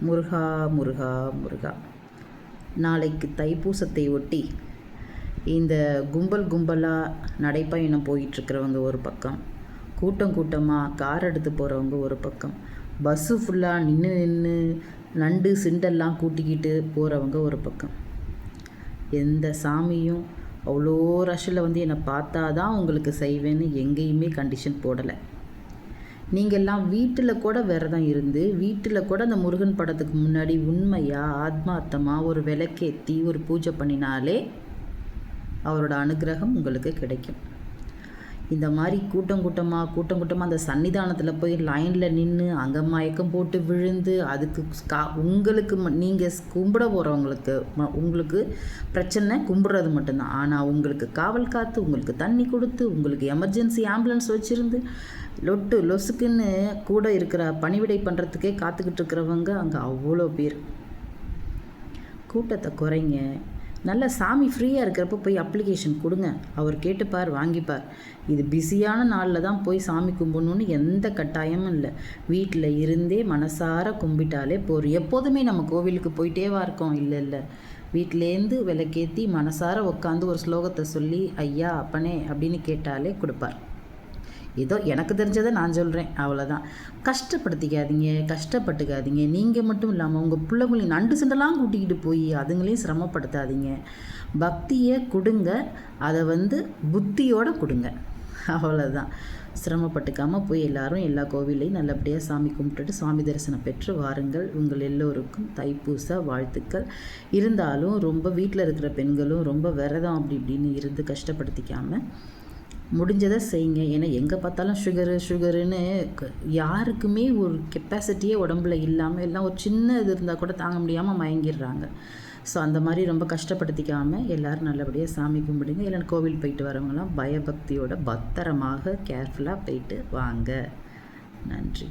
முருகா முருகா முருகா. நாளைக்கு தைப்பூசத்தை ஒட்டி இந்த கும்பலாக நடைப்பயணம் போயிட்டுருக்கிறவங்க ஒரு பக்கம், கூட்டம் கூட்டமாக கார் எடுத்து போகிறவங்க ஒரு பக்கம், பஸ்ஸு ஃபுல்லாக நின்று நண்டு சிண்டெல்லாம் கூட்டிக்கிட்டு போகிறவங்க ஒரு பக்கம். எந்த சாமியும் அவ்வளோ ரஷ்ஷில் என்னை பார்த்தா தான் உங்களுக்கு செய்வேன்னு எங்கேயுமே கண்டிஷன் போடலை. நீங்கள்லாம் வீட்டில் கூட விரதம் இருந்து வீட்டில் கூட அந்த முருகன் படத்துக்கு முன்னாடி உண்மையாக ஆத்மார்த்தமாக ஒரு விளக்கேற்றி ஒரு பூஜை பண்ணினாலே அவரோட அனுகிரகம் உங்களுக்கு கிடைக்கும். இந்த மாதிரி கூட்டம் கூட்டமாக அந்த சன்னிதானத்தில் போய் லைனில் நின்று அங்கே மயக்கம் போட்டு விழுந்து அதுக்கு உங்களுக்கு நீங்கள் கும்பிட போகிறவங்களுக்கு உங்களுக்கு பிரச்சனை கும்பிட்றது மட்டும்தான். ஆனால் உங்களுக்கு காவல் காத்து, உங்களுக்கு தண்ணி கொடுத்து, உங்களுக்கு எமர்ஜென்சி ஆம்புலன்ஸ் வச்சுருந்து லொசுக்குன்னு கூட இருக்கிற பணிவிடை பண்ணுறதுக்கே காத்துக்கிட்டு இருக்கிறவங்க அங்கே அவ்வளோ பேர். கூட்டத்தை குறைங்க. நல்ல சாமி ஃப்ரீயாக இருக்கிறப்ப போய் அப்ளிகேஷன் கொடுங்க. அவர் கேட்டுப்பார், வாங்கிப்பார். இது பிஸியான நாளில் தான் போய் சாமி கும்பிடணுன்னு எந்த கட்டாயமும் இல்லை. வீட்டில் இருந்தே மனசார கும்பிட்டாலே போதும். எப்போதுமே நம்ம கோவிலுக்கு போயிட்டேவா இருக்கோம்? இல்லை, வீட்டிலேருந்து விளக்கேற்றி மனசார உட்காந்து ஒரு ஸ்லோகத்தை சொல்லி ஐயா அப்பனே அப்படின்னு கேட்டாலே கொடுப்பார். ஏதோ எனக்கு தெரிஞ்சதை நான் சொல்கிறேன், அவ்வளோதான். கஷ்டப்பட்டுக்காதீங்க. நீங்கள் மட்டும் இல்லாமல் உங்கள் பிள்ளைங்களையும் நண்டு சண்டெல்லாம் கூட்டிக்கிட்டு போய் அதுங்களையும் சிரமப்படுத்தாதீங்க. பக்தியை கொடுங்க, அதை புத்தியோடு கொடுங்க, அவ்வளோதான். சிரமப்பட்டுக்காமல் போய் எல்லாரும் எல்லா கோவிலையும் நல்லபடியாக சாமி கும்பிட்டுட்டு சுவாமி தரிசனம் பெற்று வாருங்கள். உங்கள் எல்லோருக்கும் தைப்பூச வாழ்த்துக்கள். இருந்தாலும் ரொம்ப வீட்டில் இருக்கிற பெண்களும் ரொம்ப விரதம் அப்படி இப்படின்னு இருந்து கஷ்டப்படுத்திக்காமல் முடிஞ்சதை செய்யுங்க. ஏன்னா எங்கே பார்த்தாலும் சுகருன்னு யாருக்குமே ஒரு கெப்பாசிட்டியே உடம்புல இல்லாமல் எல்லாம் ஒரு சின்ன இது இருந்தால் கூட தாங்க முடியாமல் மயங்கிடுறாங்க. ஸோ அந்த மாதிரி ரொம்ப கஷ்டப்படுத்திக்காமல் எல்லோரும் நல்லபடியாக சாமி கும்பிடுங்க. இல்லைன்னா கோவில் போயிட்டு வரவங்களாம் பயபக்தியோட பத்திரமாக கேர்ஃபுல்லாக போயிட்டு வாங்க. நன்றி.